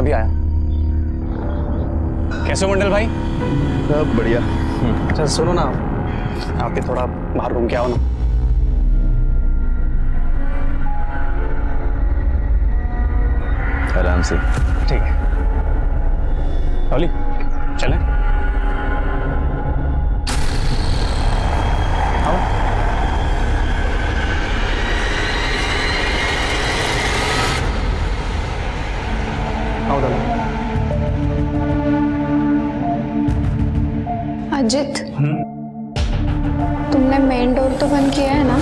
अभी आया। कैसे हो मंडल भाई? सब बढ़िया। अच्छा सुनो ना, आप भी थोड़ा बाहर घूम के आओ ना। आराम से। ठीक है डॉली, चलें? आओ। आओ डॉली। अजित, तुमने मेन डोर तो बंद किया है ना?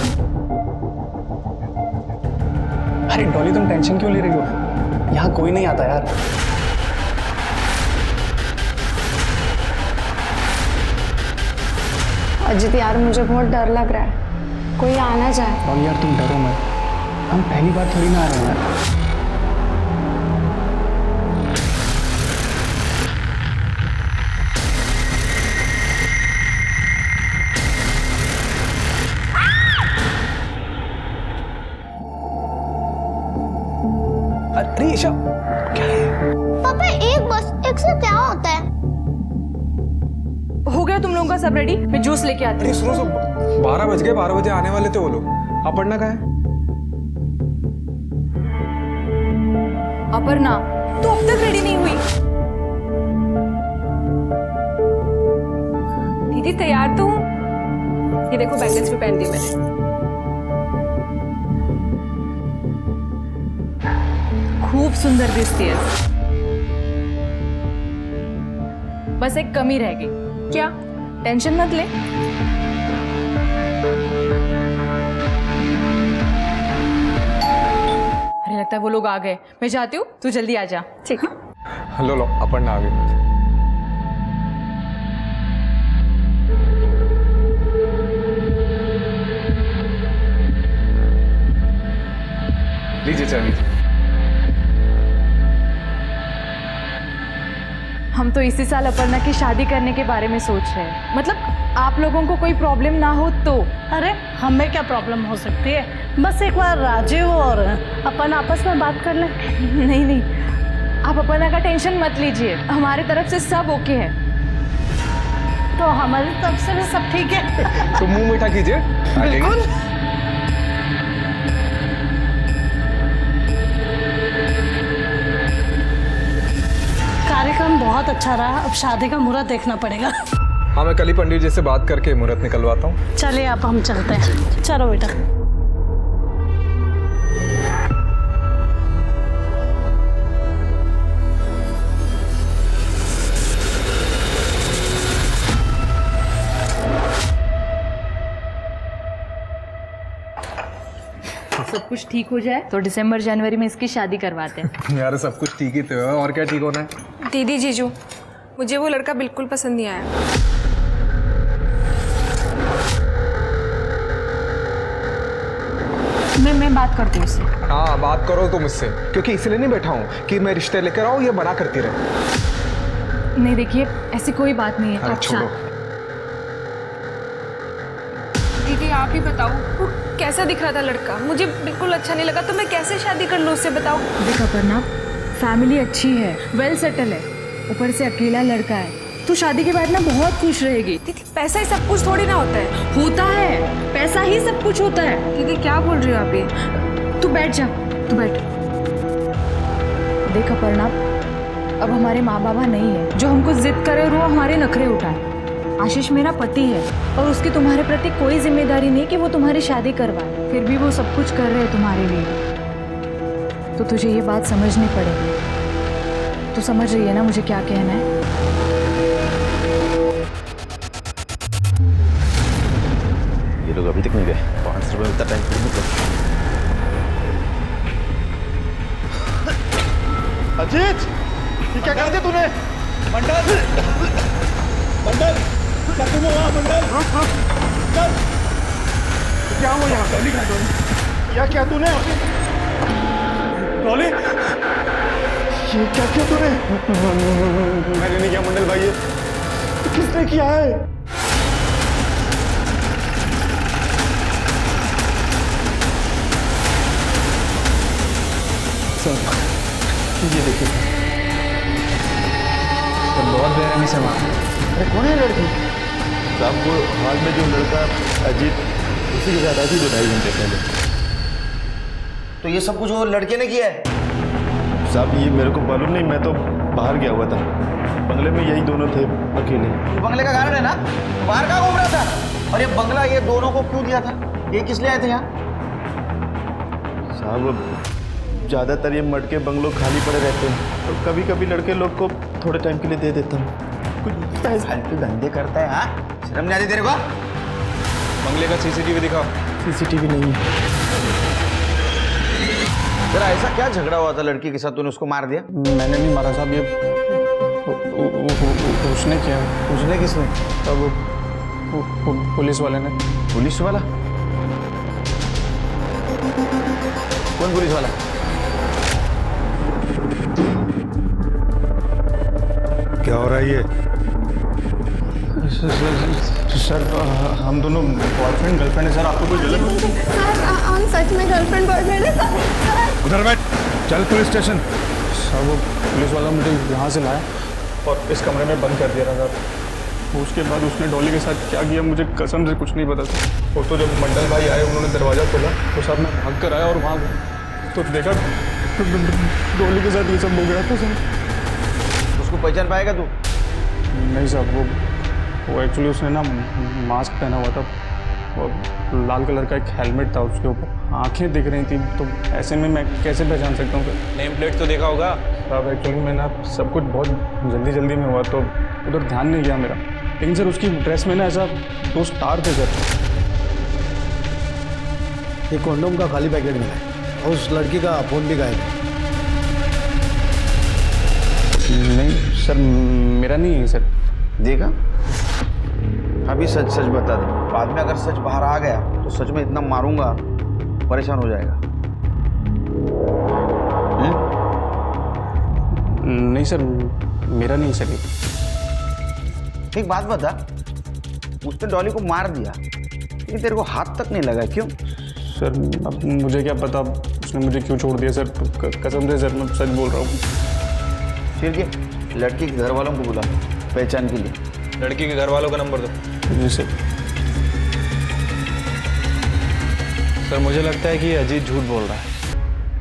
अरे डॉली तुम टेंशन क्यों ले रही हो? यहाँ कोई नहीं आता यार। अजित यार, मुझे बहुत डर लग रहा है, कोई आना जाए। डॉली यार तुम डरो मत, हम पहली बार थोड़ी ना आ रहे हैं यार। अरे ईशा, क्या है? पापा एक से क्या होता है? हो गया तुम लोगों का सब रेडी? मैं जूस लेके आती हूँ। सुनो 12 बज गए, 12 बजे आने वाले थे वो लोग। अपर्णा कहाँ है? अपर्णा तो अब तक रेडी नहीं हुई। दीदी तैयार तो हूँ, ये देखो बैंगल्स भी पहन दी मैंने। खूब सुंदर दिखती है, बस एक कमी रह गई। क्या? टेंशन मत ले। अरे लगता है वो लोग आ गए, मैं जाती हूँ, तू जल्दी आ जा। ठीक है। लो अपर्णा आ गई। लीजिए चाबी। हम तो इसी साल अपर्णा की शादी करने के बारे में सोच रहे हैं। मतलब आप लोगों को कोई प्रॉब्लम ना हो तो। अरे हमें क्या प्रॉब्लम हो सकती है, बस एक बार राजीव और अपन आपस में बात कर लें। नहीं, आप अपर्णा का टेंशन मत लीजिए, हमारे तरफ से सब ओके है। तो हमारी तरफ से भी सब ठीक है। तो मुंह मीठा कीजिए। बिल्कुल। कार्यक्रम बहुत अच्छा रहा, अब शादी का मुहूर्त देखना पड़ेगा। हाँ मैं कल ही पंडित जी से बात करके मुहूर्त निकलवाता हूँ। चलिए अब हम चलते हैं। चलो बेटा। सब कुछ ठीक हो जाए तो दिसंबर जनवरी में इसकी शादी करवाते हैं। यार सब कुछ ठीक ही तो है, और क्या ठीक होना है? दीदी जीजू, मुझे वो लड़का बिल्कुल पसंद नहीं आया। मैं बात करती हूँ उससे। हाँ बात करो तुम मुझसे, क्योंकि इसलिए नहीं बैठा हूँ कि मैं रिश्ते लेकर आऊँ ये बना करती रहे। नहीं देखिए, ऐसी कोई बात नहीं है। अरे छोड़ो। दीदी आप ही बताओ, वो कैसा दिख रहा था लड़का? मुझे बिल्कुल अच्छा नहीं लगा, तो मैं कैसे शादी कर लूँ उससे, बताओ। देख अपर्णा, फैमिली अच्छी है, वेल सेटल है, ऊपर से अकेला लड़का है, तू शादी के बाद ना बहुत खुश रहेगी। दीदी पैसा ही सब कुछ थोड़ी ना होता है। होता है, पैसा ही सब कुछ होता है। दीदी क्या बोल रही हो आप ये? तू बैठ जा, तू बैठ। देख अपर्णा, अब हमारे माँ बाबा नहीं है जो हमको जिद करे और वो हमारे नखरे उठाए। आशीष मेरा पति है और उसकी तुम्हारे प्रति कोई जिम्मेदारी नहीं कि वो तुम्हारी शादी करवाए, फिर भी वो सब कुछ कर रहे हैं तुम्हारे लिए। तो तुझे ये बात समझनी पड़ेगी। तू समझ रही है ना मुझे क्या कहना है? ये लोग अभी तक नहीं गए। 5 रुपए उतना टाइम अजीत, ये क्या कर दिया तूने? मंडल, मंडल, क्या तुम हो वहाँ? मंडल, मंडल, क्या हुआ यहाँ? डॉली कहाँ? डॉली, क्या तूने? डॉली, ये क्या किया तूने? मैंने नहीं किया मंडल भाई, ये किसने किया है? सर, ये देखिए बहुत बेरहमी से मारा। अरे कौन है लड़की? साहब वो हाल में जो लड़का अजीत, उसी के साथ आई थी 2-2.5 घंटे पहले। तो ये सब कुछ वो लड़के ने किया है? साहब ये मेरे को मालूम नहीं, मैं तो बाहर गया हुआ था, बंगले में यही दोनों थे अकेले। ये बंगले का कारण है ना? बाहर कहाँ घूम रहा था? और ये बंगला ये दोनों को क्यों दिया था? ये किस लिए आए थे यहाँ? साहब ज़्यादातर ये मटके बंगलों खाली पड़े रहते हैं, तो कभी कभी लड़के लोग को थोड़े टाइम के लिए दे देता हूँ। कुछ फालतू धंधे करता है, हाँ? शर्म नहीं आती तेरे को? बंगले का सीसीटीवी दिखाओ। सीसीटीवी नहीं है। तेरा ऐसा क्या झगड़ा हुआ था लड़की के साथ, तूने उसको मार दिया? मैंने नहीं मारा साहब, ये उसने किया। उसने किसने? अब पुलिस वाले ने। पुलिस वाला? कौन पुलिस वाला? क्या हो रहा है ये? सर हम दोनों बॉयफ्रेंड गर्लफ्रेंड है सर, आपको कोई गलत? सर हम सच में गर्लफ्रेंड बॉयफ्रेंड है सर। उधर बैठ, चल पुलिस स्टेशन। सर वो पुलिस वाला मुझे यहाँ से लाया और इस कमरे में बंद कर दिया था सर। उसके बाद उसने डॉली के साथ क्या किया मुझे कसम से कुछ नहीं पता था। वो तो जब मंडल भाई आए उन्होंने दरवाज़ा खोला तो साहब मैं भाग कर आया और वहाँ तो देखा डॉली के साथ ये सब हो गया था सर। उसको पहचान पाएगा तू? नहीं साहब वो एक्चुअली उसने ना मास्क पहना हुआ था और लाल कलर का एक हेलमेट था, उसके ऊपर आंखें दिख रही थी, तो ऐसे में मैं कैसे पहचान सकता हूँ? नेम प्लेट तो देखा होगा साहब। एक्चुअली मैं ना सब कुछ बहुत जल्दी में हुआ तो उधर ध्यान नहीं गया मेरा, लेकिन सर उसकी ड्रेस में ना ऐसा 2 स्टार थे सर। ये कॉन्डोम का खाली पैकेट मिला है और उस लड़की का फोन भी गायब है। नहीं सर मेरा नहीं है सर। देखा, अभी सच सच बता दे, बाद में अगर सच बाहर आ गया तो सच में इतना मारूंगा परेशान हो जाएगा। नहीं सर मेरा नहीं सर। एक बात बता, उसने डॉली को मार दिया लेकिन तेरे को हाथ तक नहीं लगा, क्यों? सर अब मुझे क्या पता उसने मुझे क्यों छोड़ दिया सर, कसम से सर मैं सच बोल रहा हूँ। फिर क्या, लड़की के घर वालों को बुला पहचान के लिए। लड़की के घर वालों का नंबर दो। जी सर। सर मुझे लगता है कि अजीत झूठ बोल रहा है,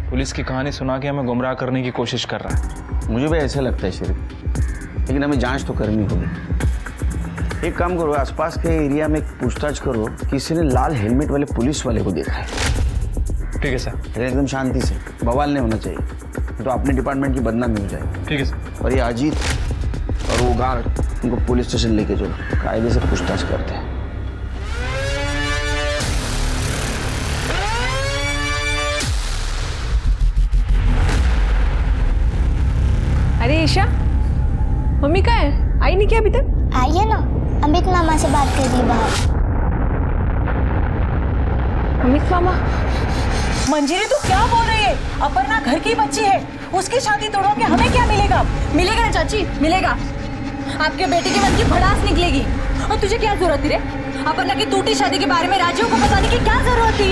पुलिस की कहानी सुना के हमें गुमराह करने की कोशिश कर रहा है। मुझे भी ऐसा लगता है शरीफ, लेकिन हमें जांच तो करनी होगी। एक काम करो, आसपास के एरिया में पूछताछ करो, किसी ने लाल हेलमेट वाले पुलिस वाले को देखा है। ठीक है सर। लेकिन एकदम शांति से, बवाल नहीं होना चाहिए, तो अपने डिपार्टमेंट की बदनामी हो जाएगी। ठीक है सर। और ये अजीत और वो गार्ड, उनको पुलिस स्टेशन लेके चलो, कायदे से पूछताछ करते हैं। अरे ईशा, मम्मी कहाँ है? आई नहीं क्या अभी तक? आइए ना, अमित मामा से बात कर ली बाहर। अमित मामा? मंजिरी तू क्या बोल रही है? अपर्णा घर की बच्ची है, उसकी शादी तोड़वा के हमें क्या मिलेगा? मिलेगा ना चाची, मिलेगा। आपके बेटे के मन की भड़ास निकलेगी। और तुझे क्या जरूरत थी रे? अपर्णा की टूटी शादी के बारे में राजीव को बताने की क्या जरूरत थी?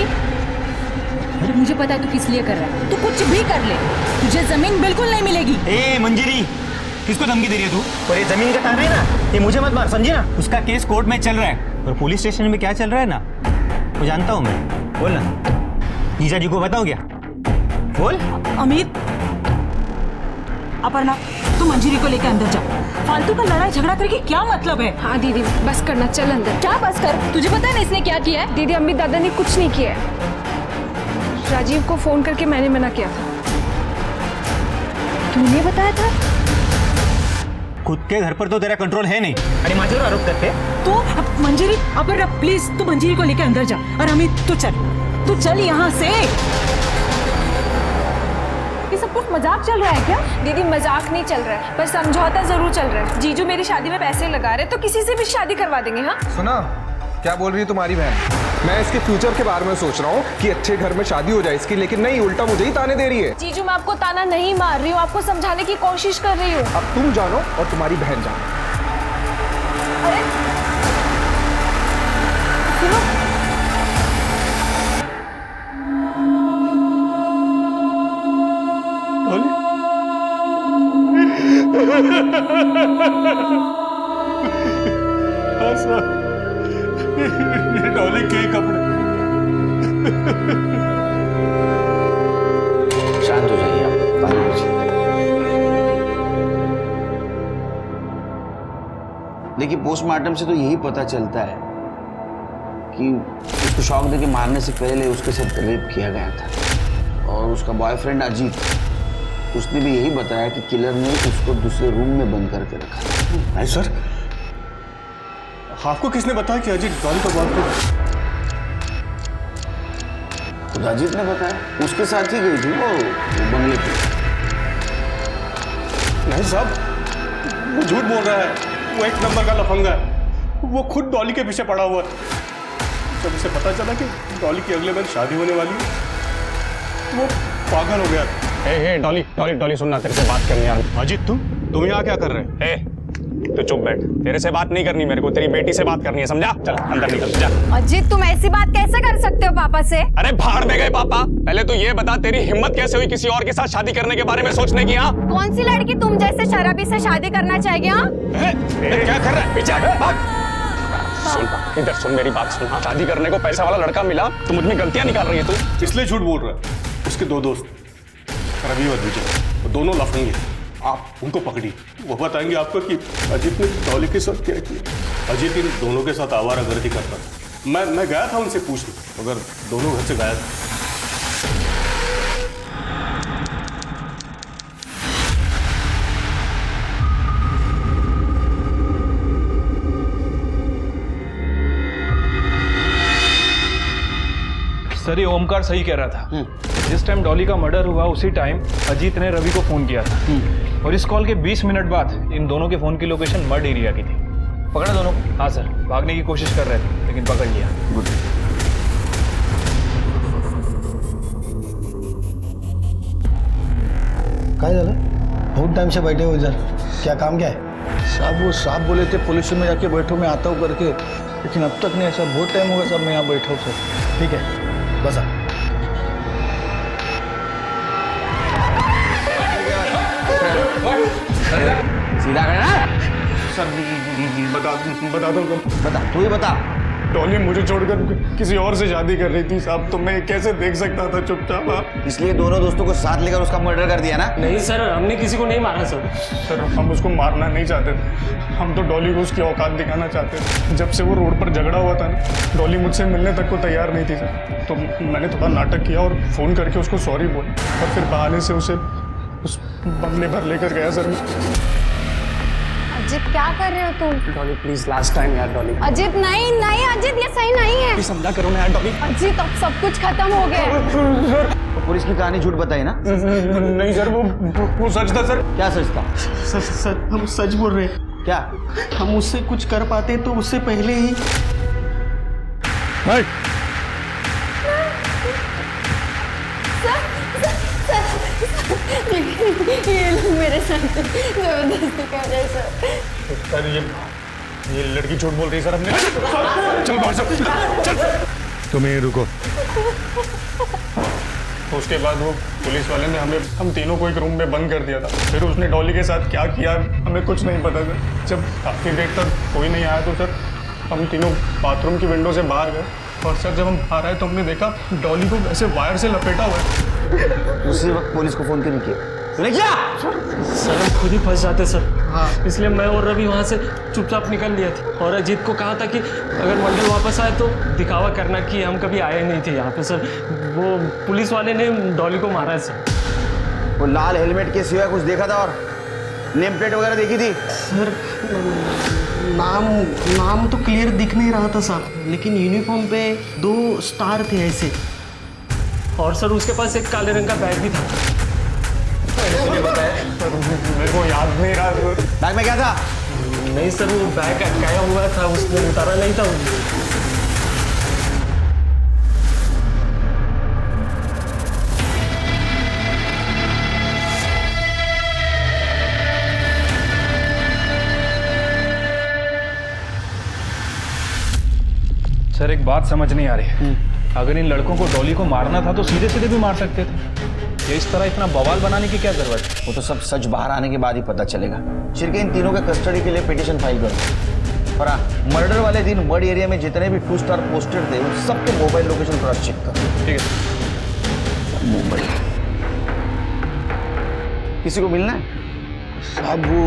अरे मुझे पता है तू किस लिए कर रहा है, तू कुछ भी कर ले, तुझे जमीन बिल्कुल नहीं मिलेगी। ए मंजिरी, किसको धमकी दे रही है तू? और ये जमीन का तार है ना, ये मुझे मत मार, समझे ना? उसका केस कोर्ट में चल रहा है और पुलिस स्टेशन में क्या चल रहा है ना, वो जानता हूँ मैं। बोल ना, जीजा जी को बताओ क्या? बोल। अमित, अपर्णा तू मंजिरी को लेकर अंदर जा, फालतू का लड़ाई झगड़ा करके क्या मतलब है? हाँ दीदी बस करना, चल अंदर। क्या बस कर? तुझे पता है ना इसने क्या किया है? दीदी अमित दादा ने कुछ नहीं किया है, राजीव को फोन करके मैंने मना किया था। तूने बताया था? खुद के घर पर तो तेरा कंट्रोल है नहीं, अरे माँ जरूर आरोप करते। तू मंजिरी, अपर्णा प्लीज तू मंजिरी को लेकर अंदर जा, और अमित तू चल यहाँ से। ये सब कुछ मजाक चल रहा है क्या? दीदी मजाक नहीं चल रहा है, बस समझौता जरूर चल रहा है। जीजू मेरी शादी में पैसे लगा रहे तो किसी से भी शादी करवा देंगे। हाँ सुना क्या बोल रही है तुम्हारी बहन? मैं इसके फ्यूचर के बारे में सोच रहा हूँ कि अच्छे घर में शादी हो जाए इसकी, लेकिन नहीं, उल्टा मुझे ही ताने दे रही है। जीजू मैं आपको ताना नहीं मार रही हूँ, आपको समझाने की कोशिश कर रही हूँ। अब तुम जानो और तुम्हारी बहन जानो। अरे सुनो, हाँ सर, ये डॉली के कपड़े। शांत हो जाइए आप, पानी पीजिए। देखिए, पोस्टमार्टम से तो यही पता चलता है कि उसको शॉक देके मारने से पहले उसके साथ रेप किया गया था। और उसका बॉयफ्रेंड अजीत, उसने भी यही बताया कि किलर ने उसको दूसरे रूम में बंद करके रखा। नहीं सर, आपको किसने बताया कि अजीत डॉली का बॉयफ्रेंड? खुद अजीत ने बताया, उसके साथ ही गई थी वो बंगले पे। नहीं साहब, वो झूठ बोल रहा है। वो एक नंबर का लफंगा है। वो खुद डॉली के पीछे पड़ा हुआ है। जब उसे पता चला कि डॉली की अगले बार शादी होने वाली है, वो पागल हो गया। हे डॉली डॉली डॉली, सुनना, तेरे से बात करनी है। अजीत, तुम यहाँ क्या कर रहे हैं? तो चुप बैठ, तेरे से बात नहीं करनी मेरे को, तेरी बेटी से बात करनी है, समझा? चल अंदर निकल जा। अजीत, तुम ऐसी बात कैसे कर सकते हो पापा से? अरे भाड़ में गए पापा, पहले तो ये बता तेरी हिम्मत कैसे हुई किसी और के साथ शादी करने के बारे में सोचने की? हाँ, कौन सी लड़की तुम जैसे शराबी से शादी करना चाहेगी? हाँ, क्या कर रहा है? पीछे सुन, इधर सुन, मेरी बात सुन। शादी करने को पैसा वाला लड़का मिला तो मुझ में गलतियां निकाल रही है तू। इसलिए झूठ बोल रहा है। उसके दो दोस्त रवि और विजय, वो दोनों लफंगे। आप उनको पकड़ी, वो बताएंगे आपको कि अजीत ने डॉली के साथ क्या किया। अजीत इन दोनों के साथ आवारागर्दी करता था। मैं गया था उनसे पूछने, मगर दोनों घर से गायब थे। सर, ये ओमकार सही कह रहा था। जिस टाइम डॉली का मर्डर हुआ उसी टाइम अजीत ने रवि को फोन किया था। और इस कॉल के 20 मिनट बाद इन दोनों के फोन की लोकेशन मर्ड एरिया की थी। पकड़ा दोनों? हाँ सर, भागने की कोशिश कर रहे थे लेकिन पकड़ लिया। गुड। क्या झालं? बहुत टाइम से बैठे हो इधर, क्या काम क्या है? साहब, वो साहब बोले थे पुलिस में जाके बैठो, मैं आता हूँ करके, लेकिन अब तक नहीं। ऐसा बहुत टाइम होगा साहब, मैं यहाँ बैठा हूँ सर। ठीक है, बस आ। सीधा करना सर, बता दो। बता, तू ही बता। डॉली मुझे छोड़कर किसी और से शादी कर रही थी साहब, तो मैं कैसे देख सकता था चुपचाप? इसलिए दोनों दोस्तों को साथ लेकर उसका मर्डर कर दिया ना? नहीं सर, हमने किसी को नहीं मारा सर। सर, हम उसको मारना नहीं चाहते थे, हम तो डॉली को उसकी औकात दिखाना चाहते थे। जब से वो रोड पर झगड़ा हुआ था ना, डॉली मुझसे मिलने तक को तैयार नहीं थी सर। तो मैंने थोड़ा नाटक किया और फ़ोन करके उसको सॉरी बोला, और फिर बहाने से उसे उस बंगले भर लेकर गया सर। अजीत, क्या कर रहे हो तुम? डॉली प्लीज, लास्ट टाइम यार डॉली। अजीत, नहीं नहीं अजीत, ये सही नहीं है। समझा करो ना यार डॉली। अजीत, अब सब कुछ खत्म हो गया है। तो पुलिस की कहानी झूठ बताई ना? नहीं सर, वो सच था सर। क्या सच था? सर, हम सच बोल रहे हैं। क्या? हम उससे कुछ कर पाते तो उससे पहले ही। ये लोग मेरे साथ जबरदस्ती कर रहे हैं सर। ये लड़की झूठ बोल रही है सर। हमने चल बाहर चल। तुम यहीं रुको। तो उसके बाद वो पुलिस वाले ने हम तीनों को एक रूम में बंद कर दिया था। फिर उसने डॉली के साथ क्या किया हमें कुछ नहीं पता सर। जब काफ़ी देर तक कोई नहीं आया तो सर हम तीनों बाथरूम की विंडो से बाहर गए, और सर जब हम बाहर आए तो हमने देखा डॉली को वैसे वायर से लपेटा हुआ है। उसी वक्त पुलिस को फोन क्यों नहीं किया? तूने किया? सर, हम खुद ही फंस जाते सर। हाँ, इसलिए मैं और रवि वहाँ से चुपचाप निकल लिए थे। और अजीत को कहा था कि अगर मंडल वापस आए तो दिखावा करना कि हम कभी आए नहीं थे यहाँ पे सर। वो पुलिस वाले ने डॉली को मारा है सर। वो लाल हेलमेट के सिवा कुछ देखा था? और नेम प्लेट वगैरह देखी थी? सर, नाम तो क्लियर दिख नहीं रहा था साहब, लेकिन यूनिफॉर्म पे 2 स्टार थे ऐसे। और सर उसके पास एक काले रंग का बैग भी था। मेरे को याद नहीं रहा। बैग में क्या था? नहीं सर, वो बैग अटकाया हुआ था, उसने उतारा नहीं था। सर, एक बात समझ नहीं आ रही। अगर इन लड़कों को डॉली को मारना था तो सीधे सीधे भी मार सकते थे। ये इस तरह इतना बवाल बनाने की क्या जरूरत है? वो तो सब सच बाहर आने के बाद ही पता चलेगा। शिरके, इन तीनों के कस्टडी के लिए पिटीशन फाइल करो। और हाँ, मर्डर वाले दिन मड एरिया में जितने भी 2 स्टार पोस्टेड थे उन सबके मोबाइल लोकेशन क्रॉस चेक करो। ठीक है। मोबाइल किसी को मिलना है? साहब वो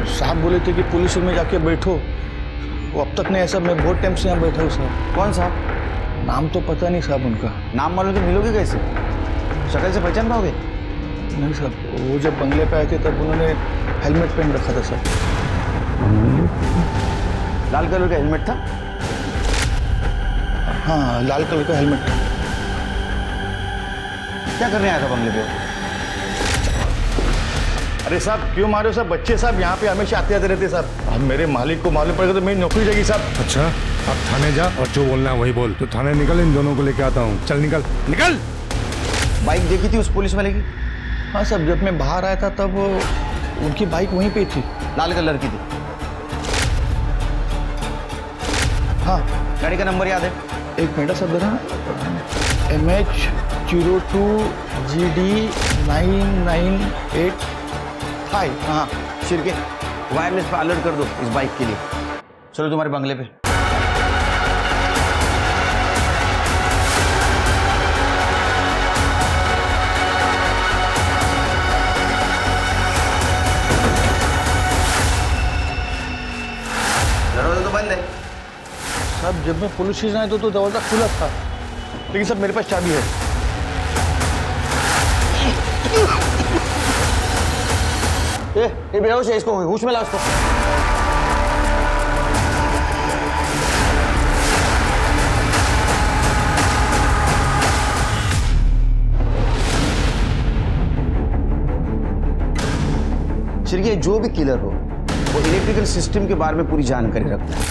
साहब बोले थे कि पुलिस में जाके बैठो, वो अब तक नहीं है साहब। मैं बहुत टाइम से यहाँ बैठा हूँ साहब। कौन साहब? नाम तो पता नहीं साहब उनका। नाम मालूम तो मिलोगे कैसे? शक्ल से पहचान पाओगे? नहीं साहब, वो जब बंगले पे आए थे तब उन्होंने हेलमेट पहन रखा था साहब। लाल कलर का हेलमेट था? हाँ, लाल कलर का हेलमेट था। क्या करने आया था बंगले पे? अरे साहब क्यों मारे हो साहब? बच्चे साहब यहाँ पे हमेशा आते आते रहते साहब। अब मेरे मालिक को मालूम पड़ेगा तो मेरी नौकरी जाएगी साहब। अच्छा, अब थाने जा और जो बोलना है वही बोल। तो थाने निकल, इन दोनों को लेके आता हूँ। चल निकल निकल। बाइक देखी थी उस पुलिस वाले की? हाँ साहब, जब मैं बाहर आया था तब उनकी बाइक वहीं पे थी। लाल कलर की थी? हाँ। गाड़ी का नंबर याद है? एक मिनट साहब जरा। MH02 GD 998। हाँ। शिरके, वायरलेस पे अलर्ट कर दो इस बाइक के लिए। चलो तुम्हारे बंगले पे। दरवाजा तो बंद है साहब। जब मैं पुलिस स्टेशन आया तो दरवाजा खुला था, लेकिन साहब मेरे पास चाबी है। ये बेहोश है, इसको होश में लाओ इसको। शिरके, जो भी किलर हो वो इलेक्ट्रिकल सिस्टम के बारे में पूरी जानकारी रखता है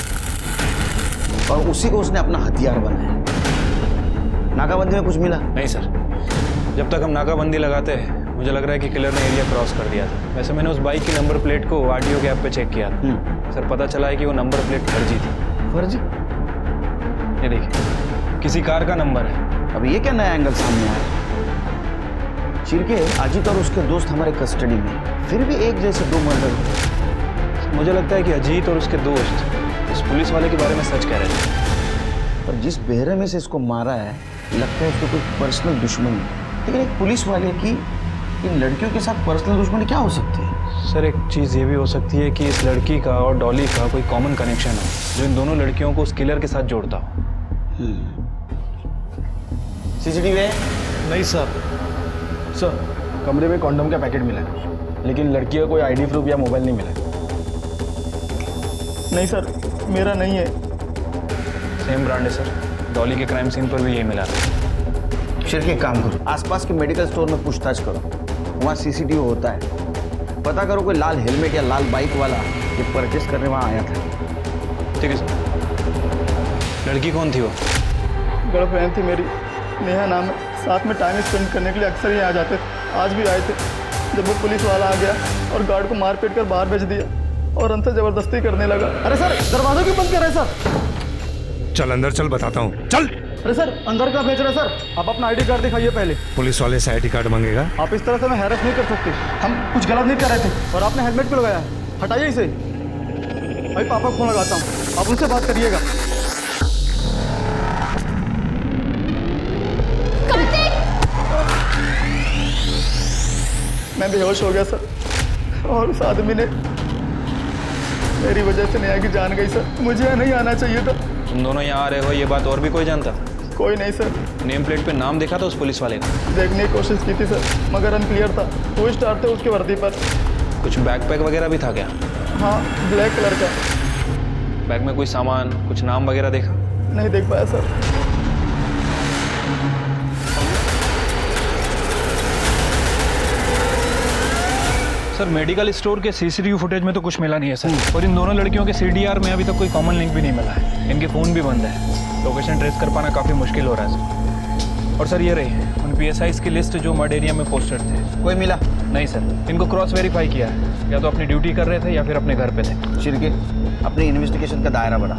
और उसी को उसने अपना हथियार बनाया। नाकाबंदी में कुछ मिला? नहीं सर, जब तक हम नाकाबंदी लगाते हैं मुझे लग रहा है कि किलर ने एरिया क्रॉस कर दिया था। वैसे मैंने उस बाइक की नंबर प्लेट को आरटीओ के ऐप पे चेक किया था। सर पता चला है कि वो नंबर प्लेट फर्जी थी। फर्जी? ये देखिए, किसी कार का नंबर है। अब ये क्या नया एंगल सामने आया? शिरके, अजीत और उसके दोस्त हमारे कस्टडी में, फिर भी एक जैसे 2 मर्डर हुए। मुझे लगता है कि अजीत और उसके दोस्त इस पुलिस वाले के बारे में सच कह रहे थे। और जिस बेहरे में से इसको मारा है लगता है उसको कोई पर्सनल दुश्मनी है। लेकिन एक पुलिस वाले की इन लड़कियों के साथ पर्सनल दुश्मनी क्या हो सकती है? सर एक चीज़ ये भी हो सकती है कि इस लड़की का और डॉली का कोई कॉमन कनेक्शन हो जो इन दोनों लड़कियों को उस किलर के साथ जोड़ता हो। सीसीटीवी है? नहीं सर। सर, कमरे में कॉन्डम का पैकेट मिला है, लेकिन लड़की का कोई आईडी प्रूफ या मोबाइल नहीं मिला। नहीं सर, मेरा नहीं है। सेम ब्रांड है सर। डॉली के क्राइम सीन पर भी यही मिला था। शिरके, काम करो, आसपास के मेडिकल स्टोर में पूछताछ करो, वहाँ सीसीटीवी होता है। पता करो कोई लाल हेलमेट या लाल बाइक वाला ये परचेस करने वहाँ आया था। ठीक है सर। लड़की कौन थी वो? गर्लफ्रेंड थी मेरी, नेहा नाम है। साथ में टाइम स्पेंड करने के लिए अक्सर ही आ जाते थे। आज भी आए थे। जब वो पुलिस वाला आ गया और गार्ड को मार पीट कर बाहर भेज दिया और अंदर जबरदस्ती करने लगा। अरे सर, दरवाजा क्यों बंद कर रहे हैं सर? चल अंदर चल, बताता हूँ। चल। अरे सर, अंदर का भेज रहे सर। आप अपना आईडी कार्ड दिखाइए पहले। पुलिस वाले से आईडी कार्ड मांगेगा? आप इस तरह से हमें हैरेस नहीं कर सकते। हम कुछ गलत नहीं कर रहे थे और आपने हेलमेट क्यों लगाया? हटाइए इसे। भाई पापा को फोन लगाता हूँ, आप उनसे बात करिएगा। मैं बेहोश हो गया सर और उस आदमी ने मेरी वजह से नेहा की जान गई सर। मुझे यहाँ नहीं आना चाहिए था। तुम दोनों यहाँ आ रहे हो ये बात और भी कोई जानता? कोई नहीं सर। नेम प्लेट पे नाम देखा था उस पुलिस वाले का? देखने की कोशिश की थी सर, मगर अनक्लियर था। 2 स्टार थे उसके वर्दी पर। कुछ बैकपैक वगैरह भी था क्या? हाँ, ब्लैक कलर का। बैग में कोई सामान, कुछ नाम वगैरह देखा? नहीं देख पाया सर। सर मेडिकल स्टोर के सीसीटीवी फुटेज में तो कुछ मिला नहीं है सर। और इन दोनों लड़कियों के सीडीआर में अभी तक कोई कॉमन लिंक भी नहीं मिला है। इनके फ़ोन भी बंद है। लोकेशन ट्रेस कर पाना काफ़ी मुश्किल हो रहा है सर। और सर ये रही उन PSIs की लिस्ट जो मर्ड एरिया में पोस्टेड थे। कोई मिला? नहीं सर, इनको क्रॉस वेरीफाई किया है। या तो अपनी ड्यूटी कर रहे थे या फिर अपने घर पे थे। शिरके, अपनी इन्वेस्टिगेशन का दायरा बढ़ा।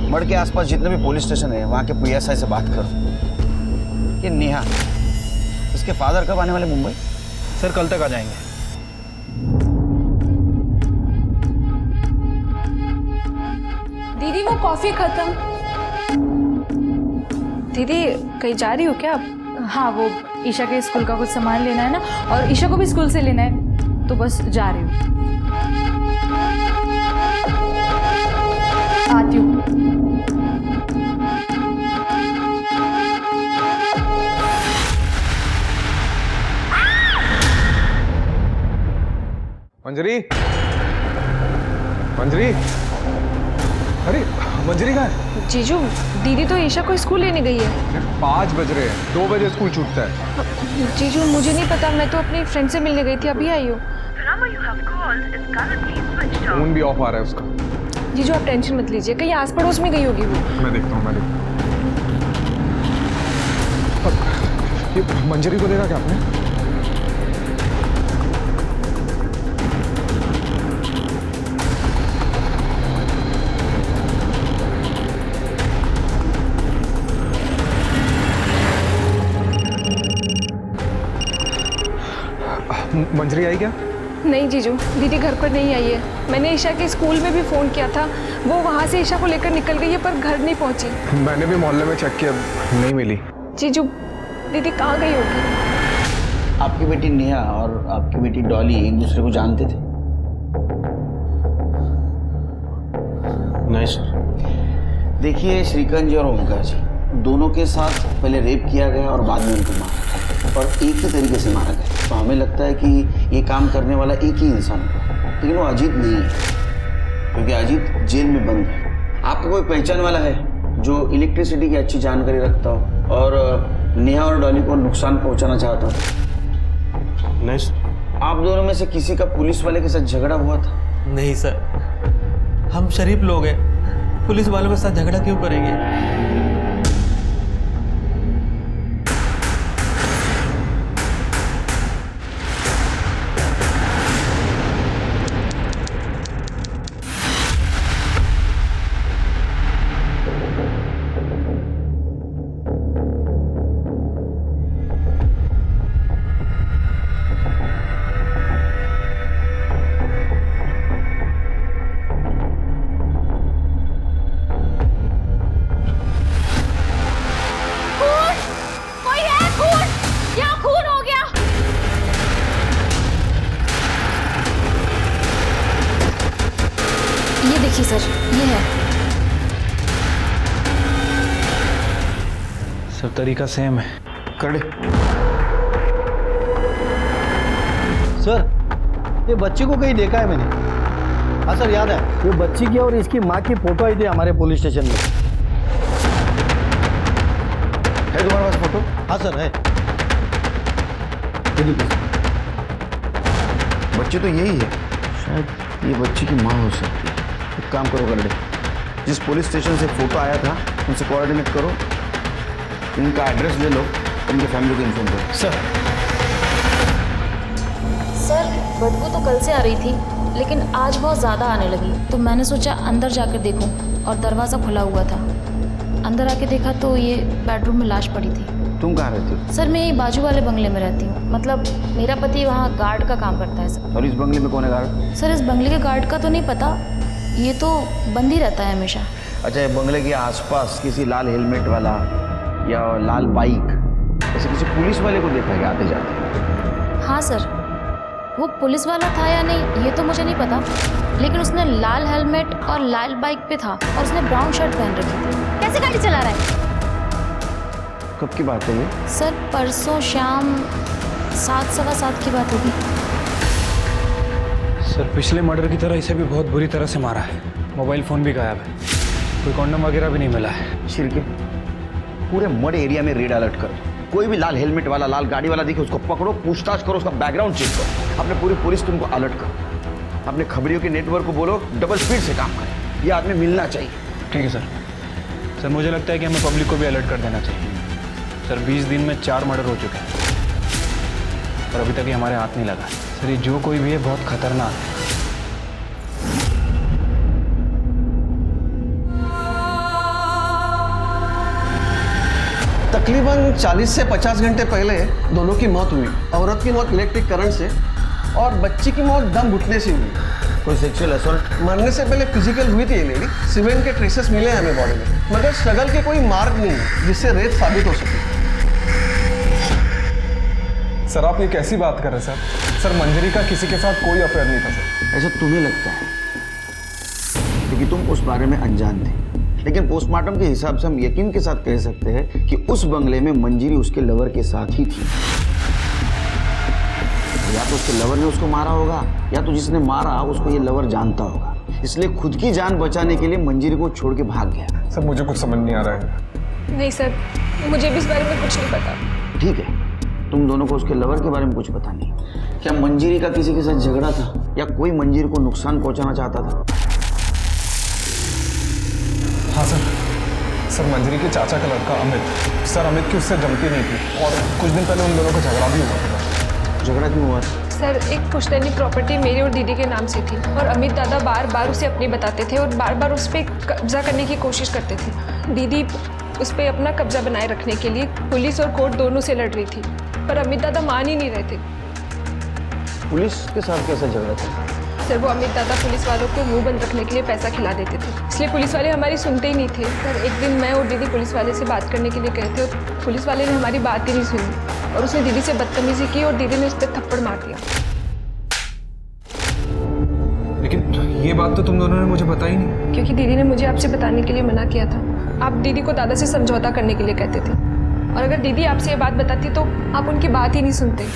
मर्ड के आसपास जितने भी पुलिस स्टेशन है वहाँ के PSI से बात करो। ये नेहा, इसके फादर कब आने वाले मुंबई? सर कल तक आ जाएंगे। दीदी वो कॉफी खत्म। दीदी कहीं जा रही हो क्या आप? हाँ, वो ईशा के स्कूल का कुछ सामान लेना है ना, और ईशा को भी स्कूल से लेना है, तो बस जा रही हूँ। आती हूँ। मंजरी, मंजरी, अरे मंजरी कहाँ है? जीजू दीदी तो ईशा को स्कूल लेने गई है। 5 बज रहे हैं, 2 बजे स्कूल छूटता है। जीजू मुझे नहीं पता, मैं तो अपनी फ्रेंड से मिलने गई थी, अभी आई हूँ। फोन भी ऑफ आ रहा है उसका। जीजू आप टेंशन मत लीजिए, कहीं आस पड़ोस में गई होगी वो। मैं देखता हूँ, ये मंजरी को देखा क्या आपने? मंजरी आई क्या? नहीं जीजू, दीदी घर पर नहीं आई है। मैंने ईशा के स्कूल में भी फ़ोन किया था, वो वहाँ से ईशा को लेकर निकल गई है, पर घर नहीं पहुँची। मैंने भी मोहल्ले में चेक किया, नहीं मिली। जीजू दीदी कहाँ गई होगी? आपकी बेटी नेहा और आपकी बेटी डॉली एक दूसरे को जानते थे? नहीं सर। देखिए श्रीकांत जी और ओमकार जी दोनों के साथ पहले रेप किया गया और बाद में उनको मारा, और एक ही तरीके से मारा गया। तो हमें लगता है कि ये काम करने वाला एक ही इंसान है, लेकिन वो अजीत नहीं है, क्योंकि अजीत जेल में बंद है। आपका कोई पहचान वाला है जो इलेक्ट्रिसिटी की अच्छी जानकारी रखता हो और नेहा और डॉली को नुकसान पहुंचाना चाहता हो? नहीं सर। आप दोनों में से किसी का पुलिस वाले के साथ झगड़ा हुआ था? नहीं सर, हम शरीफ लोग हैं, पुलिस वालों के साथ झगड़ा क्यों करेंगे? सर ये है। सब तरीका सेम है। खड़े। सर ये बच्ची को कहीं देखा है मैंने। हाँ सर याद है, ये बच्ची की और इसकी माँ की फोटो आई थी हमारे पुलिस स्टेशन में। है तुम्हारे पास फोटो? हाँ सर है। बच्ची तो यही है, शायद ये बच्ची की माँ हो सकती है। एक काम करो गरडे, जिस पुलिस स्टेशन से फोटो आया था उनसे कोऑर्डिनेट करो, उनका एड्रेस ले लो, उनके फैमिली को इन्फॉर्म करो। सर बदबू तो कल से आ रही थी, लेकिन आज बहुत ज़्यादा आने लगी, तो मैंने सोचा अंदर जाकर देखूं, और दरवाज़ा खुला हुआ था। अंदर आके देखा तो ये बेडरूम में लाश पड़ी थी। तुम कहाँ रहती हो? सर मैं यही बाजू वाले बंगले में रहती हूँ, मतलब मेरा पति वहाँ गार्ड का काम करता है सर। और इस बंगले में कौन है गार्ड? सर इस बंगले के गार्ड का तो नहीं पता, ये तो बंद ही रहता है हमेशा। अच्छा, ये बंगले के आसपास किसी लाल हेलमेट वाला या लाल बाइक ऐसे किसी पुलिस वाले को देखा है आते जाते? हाँ सर, वो पुलिस वाला था या नहीं ये तो मुझे नहीं पता, लेकिन उसने लाल हेलमेट और लाल बाइक पे था, और उसने ब्राउन शर्ट पहन रखी थी। कैसे गाड़ी चला रहा है? कब की बात है ये? सर परसों शाम 7 सवा 7 की बात होगी। सर पिछले मर्डर की तरह इसे भी बहुत बुरी तरह से मारा है। मोबाइल फ़ोन भी गायब है, कोई कॉन्डम वगैरह भी नहीं मिला है। शिरके पूरे मड एरिया में रेड अलर्ट करो, कोई भी लाल हेलमेट वाला लाल गाड़ी वाला दिखे उसको पकड़ो, पूछताछ करो, उसका बैकग्राउंड चेक करो, अपने पूरी पुलिस टीम को अलर्ट करो, अपने खबरियों के नेटवर्क को बोलो डबल स्पीड से काम करें, ये आदमी मिलना चाहिए। ठीक है सर। सर मुझे लगता है कि हमें पब्लिक को भी अलर्ट कर देना चाहिए। सर 20 दिन में 4 मर्डर हो चुके हैं, और अभी तक ये हमारे हाथ नहीं लगा। सर ये जो कोई भी है बहुत खतरनाक है। तकरीबन 40 से 50 घंटे पहले दोनों की मौत हुई। औरत की मौत इलेक्ट्रिक करंट से और बच्ची की मौत दम घुटने से हुई। कोई सेक्सुअल असॉल्ट? मरने से पहले फिजिकल हुई थी ये लेडी। सीमेंट के ट्रेसेस मिले हैं हमें बॉडी में, मगर स्ट्रगल के कोई मार्ग नहीं है जिससे रेप साबित हो सके। सर आप ये कैसी बात कर रहे हैं सर? सर मंजरी का किसी के साथ कोई अफेयर नहीं था सर। ऐसा तुम्हें लगता है क्योंकि तुम उस बारे में अनजान थे, लेकिन पोस्टमार्टम के हिसाब से हम यकीन के साथ कह सकते हैं कि उस बंगले में मंजरी उसके लवर के साथ ही थी। या तो उसके लवर ने उसको मारा होगा या तो जिसने मारा उसको ये लवर जानता होगा, इसलिए खुद की जान बचाने के लिए मंजरी को छोड़ के भाग गया। सर मुझे कुछ समझ नहीं आ रहा है। नहीं सर, मुझे भी इस बारे में कुछ नहीं पता। ठीक है, तुम दोनों को उसके लवर के बारे में कुछ पता नहीं। क्या मंजरी का किसी के साथ झगड़ा था या कोई मंजरी को नुकसान पहुंचाना चाहता था? हाँ सर मंजरी के चाचा का लड़का अमित, सर अमित की उससे जमती नहीं थी और कुछ दिन पहले उन दोनों का झगड़ा भी हुआ था। झगड़ा क्यों हुआ? सर एक पुश्तैनी प्रॉपर्टी मेरे और दीदी के नाम से थी और अमित दादा बार बार उसे अपनी बताते थे और बार बार उस पर कब्जा करने की कोशिश करते थे। दीदी उस पर अपना कब्जा बनाए रखने के लिए पुलिस और कोर्ट दोनों से लड़ रही थी, पर अमित दादा मान ही नहीं रहे थे। पुलिस के साथ कैसा झगड़ा था? सर वो अमित दादा पुलिस वालों को मुंह बंद रखने के लिए पैसा खिला देते थे, इसलिए पुलिस वाले हमारी सुनते ही नहीं थे। सर एक दिन मैं और दीदी पुलिस वाले से बात करने के लिए गए थे और पुलिस वाले ने हमारी बात ही नहीं सुनी और उसने दीदी से बदतमीजी की और दीदी ने उस पर थप्पड़ मार दिया। लेकिन ये बात तो तुम दोनों ने मुझे बताई नहीं। क्योंकि दीदी ने मुझे आपसे बताने के लिए मना किया था। आप दीदी को दादा से समझौता करने के लिए कहते थे और अगर दीदी आपसे ये बात बताती तो आप उनकी बात ही नहीं सुनते।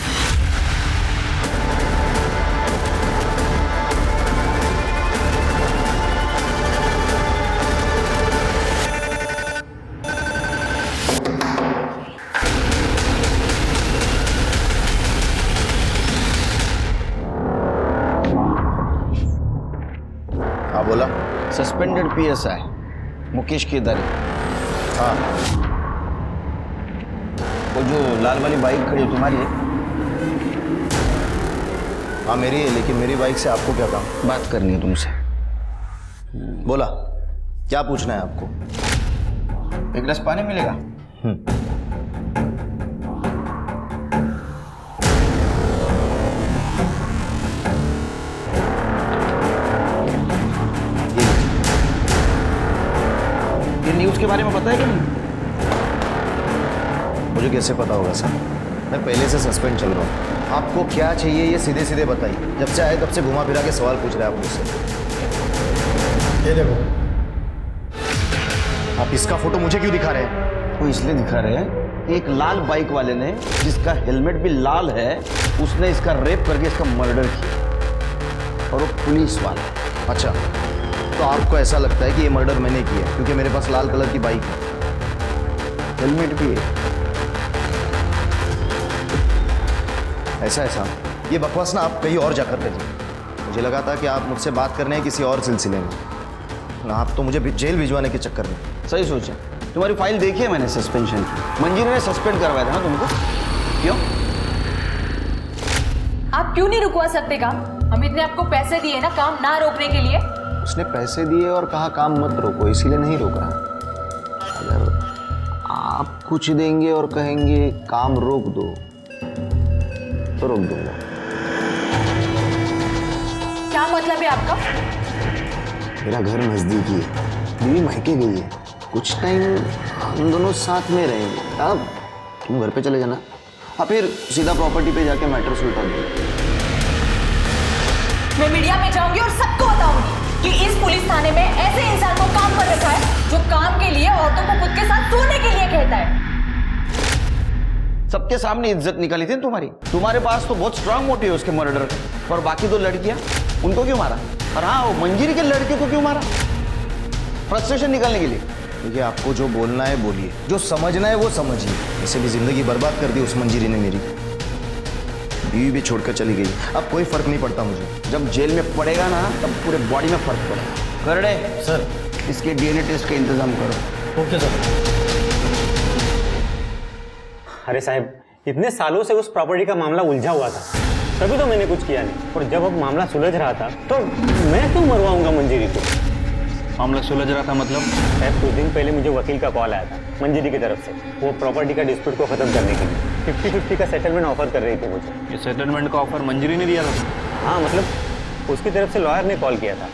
हाँ बोला। Suspended PSI Mukesh Kedari. हाँ वो जो लाल वाली बाइक खड़ी है तुम्हारी है? हाँ मेरी है, लेकिन मेरी बाइक से आपको क्या काम? बात करनी है तुमसे। बोला, क्या पूछना है आपको? एक गिलास पानी मिलेगा? ये न्यूज़ के बारे में पता है कि नहीं? मुझे कैसे पता होगा सर, मैं पहले से सस्पेंड चल रहा हूँ। आपको क्या चाहिए ये सीधे सीधे बताइए। जब से आए तब से घुमा फिरा के सवाल पूछ रहे हैं आप मुझसे। ये देखो, आप इसका फोटो मुझे क्यों दिखा रहे हैं? वो इसलिए दिखा रहे हैं कि एक लाल बाइक वाले ने, जिसका हेलमेट भी लाल है, उसने इसका रेप करके इसका मर्डर किया और वो पुलिस वाला। अच्छा, तो आपको ऐसा लगता है कि ये मर्डर मैंने किया क्योंकि मेरे पास लाल कलर की बाइक है, हेलमेट भी है? ऐसा ऐसा ये बकवास ना आप कहीं और जाकर करिए। मुझे लगा था कि आप मुझसे बात करने हैं किसी और सिलसिले में, ना आप तो मुझे जेल भिजवाने के चक्कर में। सही सोचा। तुम्हारी फाइल देखी है मैंने सस्पेंशन की। मंजरी ने सस्पेंड करवाया था ना तुमको? क्यों? आप क्यों नहीं रुकवा सकते काम? अमित ने आपको पैसे दिए ना काम ना रोकने के लिए। उसने पैसे दिए और कहा काम मत रोको, इसीलिए नहीं रोका। अगर आप कुछ देंगे और कहेंगे काम रोक दो तो रोक दूंगा। क्या मतलब है आपका? मेरा घर नजदीकी है, बीवी मायके गई है, कुछ टाइम हम दोनों साथ में रहेंगे। अब तुम घर पे चले जाना और फिर सीधा प्रॉपर्टी पे जाके मैटर सुलझा दो। मैं मीडिया में जाऊंगी और सबको बताऊंगी कि इस पुलिस थाने में ऐसे इंसान को काम पर रखा है जो काम के लिए औरतों को खुद के साथ सोने के लिए कहता है। सबके सामने इज्जत निकाली थी तुम्हारी। तुम्हारे पास तो बहुत स्ट्रांग मोटिव है उसके मर्डर का। और बाकी दो लड़कियां, उनको क्यों मारा? और हाँ, वो मंजरी के लड़के को क्यों मारा? फ्रस्ट्रेशन निकालने के लिए। देखिए, आपको जो बोलना है बोलिए, जो समझना है वो समझिए। वैसे भी जिंदगी बर्बाद कर दी उस मंजरी ने मेरी। बीवी भी छोड़कर चली गई, अब कोई फर्क नहीं पड़ता मुझे। जब जेल में पड़ेगा ना तब पूरे बॉडी में फर्क पड़ेगा। कर दे सर, इसके डीएनए टेस्ट का इंतजाम करो। Okay sir. अरे साहब, इतने सालों से उस प्रॉपर्टी का मामला उलझा हुआ था, तभी तो मैंने कुछ किया नहीं। और जब अब मामला सुलझ रहा था तो मैं क्यों मरवाऊंगा मंजरी को? मामला सुलझ रहा था मतलब? शायद कुछ दिन पहले मुझे वकील का कॉल आया था मंजरी की तरफ से, वो प्रॉपर्टी का डिस्प्यूट को खत्म करने के लिए 50-50 का सेटलमेंट ऑफर कर रही थी मुझे। ये सेटलमेंट का ऑफर मंजरी ने दिया था? हाँ, मतलब उसकी तरफ से लॉयर ने कॉल किया था।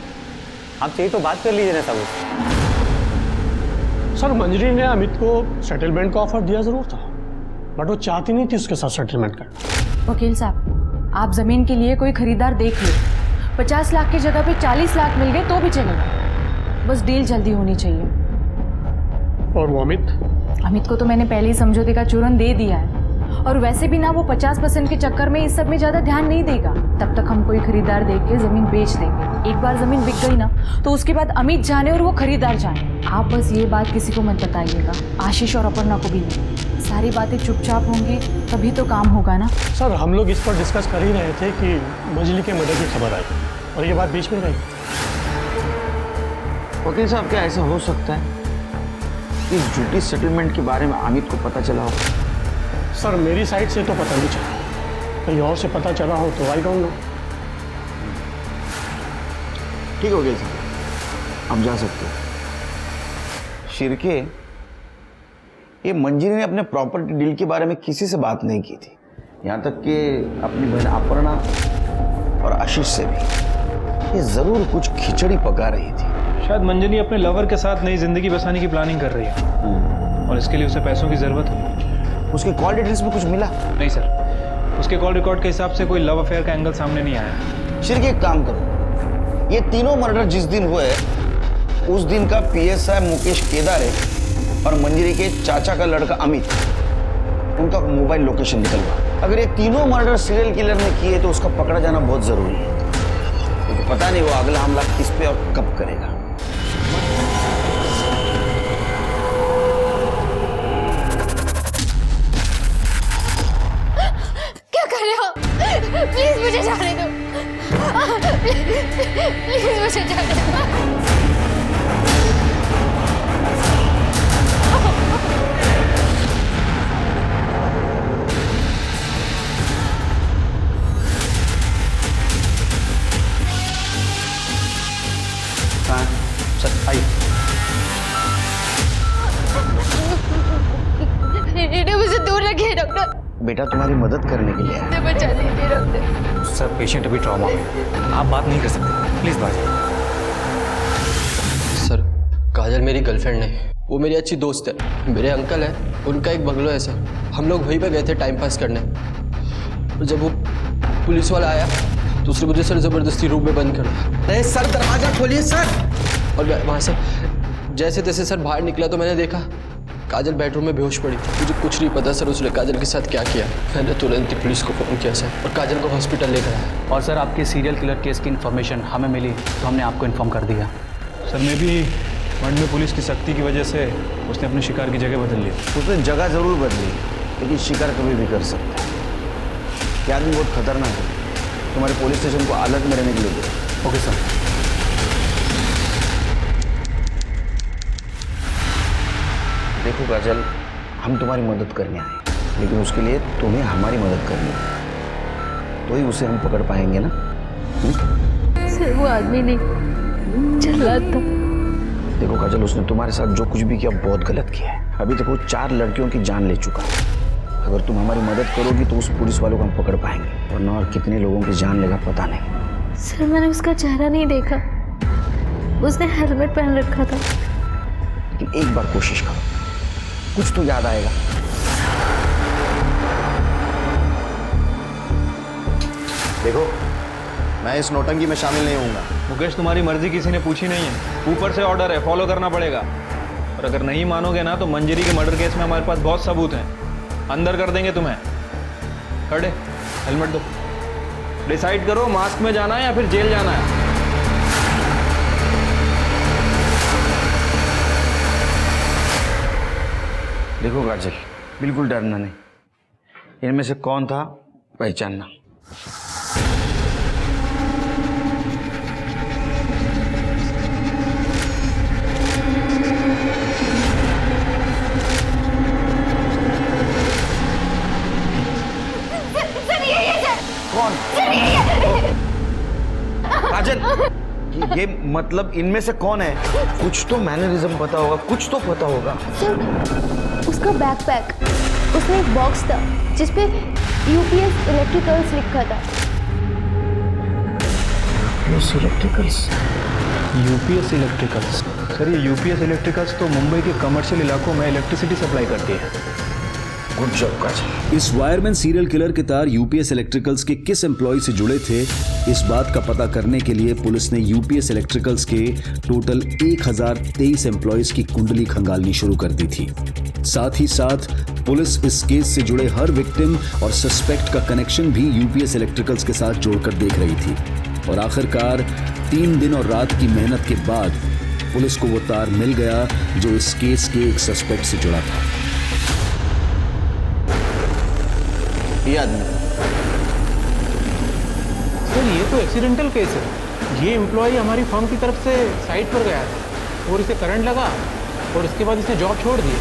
आप चाहिए तो बात कर लीजिए ना सब उससे। सर मंजरी ने अमित को सेटलमेंट का ऑफर दिया जरूर था, बट वो चाहती नहीं थी उसके साथ सेटलमेंट करना। वकील साहब, आप जमीन के लिए कोई खरीदार देख लो। 50 लाख की जगह पे 40 लाख मिल गए तो भी चलेगा, बस डील जल्दी होनी चाहिए। और वो अमित को तो मैंने पहले ही समझौते का चूरन दे दिया है, और वैसे भी ना वो 50% के चक्कर में इस सब में ज्यादा ध्यान नहीं देगा। तब तक हम कोई खरीदार देख के जमीन बेच देंगे। एक बार जमीन बिक गई ना तो उसके बाद अमित जाने और वो खरीदार जाने। आप बस ये बात किसी को मत बताइएगा, आशीष और अपर्णा को भी नहीं। सारी बातें चुपचाप होंगी तभी तो काम होगा ना। सर हम लोग इस पर डिस्कस कर ही रहे थे कि मजली के मर्डर की खबर आई और ये बात बीच में रही। वकील साहब, क्या ऐसा हो सकता है कि झूठी सेटलमेंट के बारे में अमित को पता चला हो? सर मेरी साइड से तो पता नहीं चला, कहीं और से पता चला हो तो आई डोंट नो। ठीक है वकील साहब, आप जा सकते हो। शिरके, ये मंजरी ने अपने प्रॉपर्टी डील के बारे में किसी से बात नहीं की थी, यहाँ तक कि अपनी बहन अपर्णा और आशीष से भी। ये जरूर कुछ खिचड़ी पका रही थी। शायद मंजरी अपने लवर के साथ नई जिंदगी बसाने की प्लानिंग कर रही है और इसके लिए उसे पैसों की जरूरत है। उसके कॉल डिटेल्स में कुछ मिला? नहीं सर, उसके कॉल रिकॉर्ड के हिसाब से कोई लव अफेयर का एंगल सामने नहीं आया। शिरके, एक काम करो, ये तीनों मर्डर जिस दिन हुए उस दिन का PSI मुकेश केदारे और मंजरी के चाचा का लड़का अमित, उनका मोबाइल लोकेशन निकलवा। अगर ये तीनों मर्डर सीरियल किलर ने किए तो उसका पकड़ा जाना बहुत जरूरी है, क्योंकि पता नहीं वो अगला हमला किस पे और कब करेगा। क्या कर रहे हो? प्लीज मुझे जाने दो। प्लीज मुझे जाने दो। सर आइए। इन्हें मुझे दूर रखिए डॉक्टर। बेटा तुम्हारी मदद करने के लिए मुझे बचा लीजिए डॉक्टर। सर पेशेंट अभी ट्रॉमा में, आप बात नहीं कर सकते, प्लीज बात। सर काजल मेरी गर्लफ्रेंड नहीं, वो मेरी अच्छी दोस्त है। मेरे अंकल है, उनका एक बंगलो है सर, हम लोग वहीं पे गए थे टाइम पास करने। और जब वो पुलिस वाला आया तो उसने मुझे सर ज़बरदस्ती रूम में बंद कर दिया। अरे सर दरवाजा खोलिए सर। और मैं वहाँ से जैसे तैसे सर बाहर निकला तो मैंने देखा काजल बेडरूम में बेहोश पड़ी थी। मुझे कुछ नहीं पता सर उसने काजल के साथ क्या किया। मैंने तुरंत ही पुलिस को फ़ोन किया सर और काजल को हॉस्पिटल लेकर आया। और सर आपके सीरियल किलर केस की इन्फॉर्मेशन हमें मिली तो हमने आपको इन्फॉर्म कर दिया। सर मैं भी मंड में पुलिस की सख्ती की वजह से उसने अपने शिकार की जगह बदल ली। उसने जगह जरूर बदली, लेकिन शिकार कभी भी कर सकता है। ये आदमी बहुत खतरनाक है, तुम्हारे पुलिस स्टेशन को अलर्ट में रहने के लिए दो। Okay sir. देखो काजल, हम तुम्हारी मदद करने आए, लेकिन उसके लिए तुम्हें हमारी मदद करनी है, तो ही उसे हम पकड़ पाएंगे ना। सर वो आदमी नहीं जल्लाद था। देखो काजल, उसने तुम्हारे साथ जो कुछ भी किया बहुत गलत किया है। अभी तक वो 4 लड़कियों की जान ले चुका है। अगर तुम हमारी मदद करोगी तो उस पुलिस वालों को हम पकड़ पाएंगे, वरना और कितने लोगों की जान लेगा पता नहीं। सर मैंने उसका चेहरा नहीं देखा, उसने हेलमेट पहन रखा था। लेकिन एक बार कोशिश करो, कुछ तो याद आएगा। देखो, मैं इस नौटंकी में शामिल नहीं होऊंगा। मुकेश, तुम्हारी मर्जी किसी ने पूछी नहीं है, ऊपर से ऑर्डर है, फॉलो करना पड़ेगा। और अगर नहीं मानोगे ना तो मंजरी के मर्डर केस में हमारे पास बहुत सबूत हैं, अंदर कर देंगे तुम्हें। खड़े, हेलमेट दो। डिसाइड करो, मास्क में जाना है या फिर जेल जाना है। देखो काजल, बिल्कुल डरना नहीं, इनमें से कौन था पहचानना। कौन? काजल, ये मतलब इनमें से कौन है? कुछ तो मैनरिज्म पता होगा, कुछ तो पता होगा। सर उसका बैकपैक, उसमें एक बॉक्स था जिसपे यूपीएस इलेक्ट्रिकल्स लिखा था। UPS electricals? सर ये यूपीएस इलेक्ट्रिकल्स तो मुंबई के कमर्शियल इलाकों में इलेक्ट्रिसिटी सप्लाई करती है। गुड जॉब काजल। इस वायरमैन सीरियल किलर के तार यूपीएस इलेक्ट्रिकल्स के किस एम्प्लॉय से जुड़े थे, इस बात का पता करने के लिए पुलिस ने यूपीएस इलेक्ट्रिकल्स के टोटल 1023 एम्प्लॉयज की कुंडली खंगालनी शुरू कर दी थी। साथ ही साथ पुलिस इस केस से जुड़े हर विक्टिम और सस्पेक्ट का कनेक्शन भी यूपीएस इलेक्ट्रिकल्स के साथ जोड़कर देख रही थी। और आखिरकार 3 दिन और रात की मेहनत के बाद पुलिस को वो तार मिल गया जो इस केस के एक सस्पेक्ट से जुड़ा था। ये आदमी सर ये तो एक्सीडेंटल केस है। ये एम्प्लॉय हमारी फर्म की तरफ से साइट पर गया था और इसे करंट लगा और इसके बाद इसने जॉब छोड़ दी।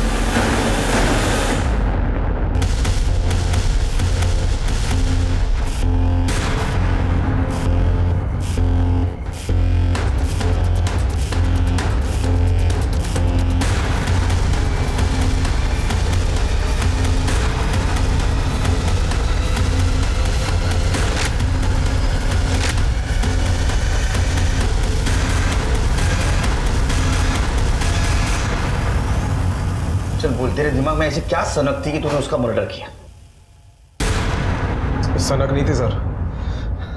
चल बोल, तेरे दिमाग में ऐसी क्या सनक थी कि तूने उसका मर्डर किया? सनक नहीं थी सर,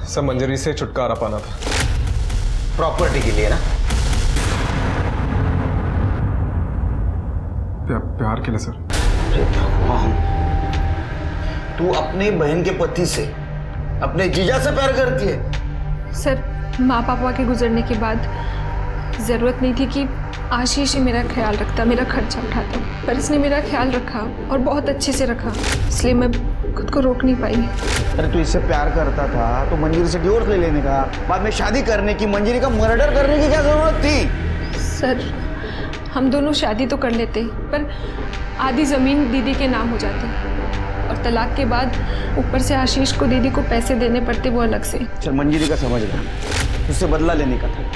सब मंजरी से छुटकारा पाना था। प्रॉपर्टी के लिए ना? प्यार के लिए सर। अरे भगवान, तू अपनी बहन के पति से, अपने जीजा से प्यार करती है? सर माँ पापा के गुजरने के बाद ज़रूरत नहीं थी कि आशीष ही मेरा ख्याल रखता, मेरा खर्चा उठाता, पर इसने मेरा ख्याल रखा और बहुत अच्छे से रखा, इसलिए मैं खुद को रोक नहीं पाई। अरे तू इससे प्यार करता था तो मंजरी से डिवोर्स ले लेने का, बाद में शादी करने की, मंजरी का मर्डर करने की क्या जरूरत थी? सर हम दोनों शादी तो कर लेते, पर आधी ज़मीन दीदी के नाम हो जाती और तलाक के बाद ऊपर से आशीष को दीदी को पैसे देने पड़ते, वो अलग से। चल मंजरी का समझ गया, उससे बदला लेने का था,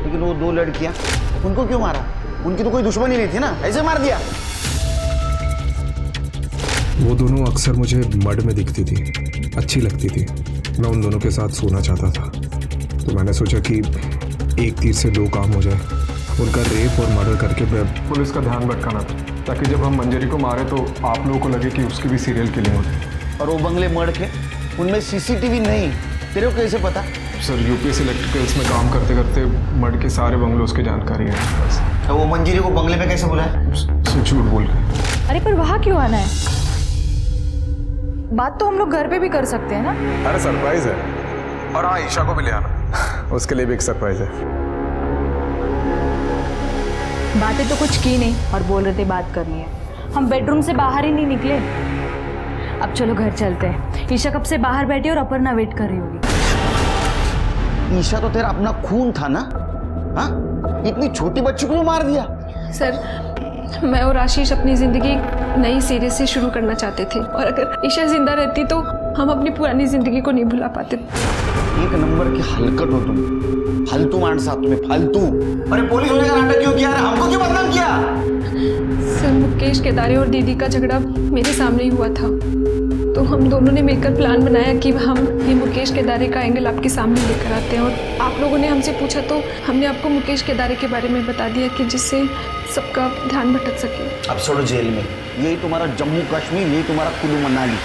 लेकिन वो 2 लड़कियां, उनको क्यों मारा? उनकी तो कोई दुश्मनी नहीं थी ना, ऐसे मार दिया? वो दोनों अक्सर मुझे मड में दिखती थी, अच्छी लगती थी। मैं उन दोनों के साथ सोना चाहता था, तो मैंने सोचा कि एक तीर से 2 काम हो जाए। उनका रेप और मर्डर करके पुलिस का ध्यान भटकाना था, ताकि जब हम मंजरी को मारे तो आप लोगों को लगे कि उसकी भी सीरियल किलिंग होती। और वो बंगले मर्ड के, उनमें सीसीटीवी नहीं, तेरे को कैसे पता? सर यूपीएस इलेक्ट्रिकल्स में काम करते करते मर्ड के सारे बंगलों की जानकारी है बस। तो वो मंजरी को बंगले में कैसे बुलाया? झूठ बोल के। अरे पर वहाँ क्यों आना है? बात तो हम लोग घर पे भी कर सकते हैं ना। अरे सरप्राइज है, और हाँ ईशा को भी ले आना, उसके लिए भी एक सरप्राइज है। बातें तो कुछ की नहीं और बोल रहे थे बात करनी है। हम बेडरूम से बाहर ही नहीं निकले। अब चलो घर चलते हैं। ईशा कब से बाहर बैठी और अपर्णा वेट कर रही होगी। ईशा तो तेरा अपना खून था ना? हाँ, इतनी छोटी बच्ची को मार दिया? सर मैं और आशीष अपनी ज़िंदगी नई सिरे से शुरू करना चाहते थे, और अगर ईशा जिंदा रहती तो हम अपनी पुरानी ज़िंदगी को नहीं भुला पाते। एक नंबर की हलकट हो तुम, फालतू मानस साथ में, फालतू। अरे पुलिस होने का नाटक क्यों किया? हमको क्यों बदनाम किया? सर मुकेश केदारे और दीदी का झगड़ा मेरे सामने ही हुआ था, तो हम दोनों ने मिलकर प्लान बनाया कि हम ये मुकेश केदारे का एंगल आपके सामने लेकर आते हैं, और आप लोगों ने हमसे पूछा तो हमने आपको मुकेश केदारे के बारे में बता दिया कि जिससे सबका ध्यान भटक सके। अब छोड़ो जेल में, यही तुम्हारा जम्मू कश्मीर, यही तुम्हारा कुल्लू मनाली।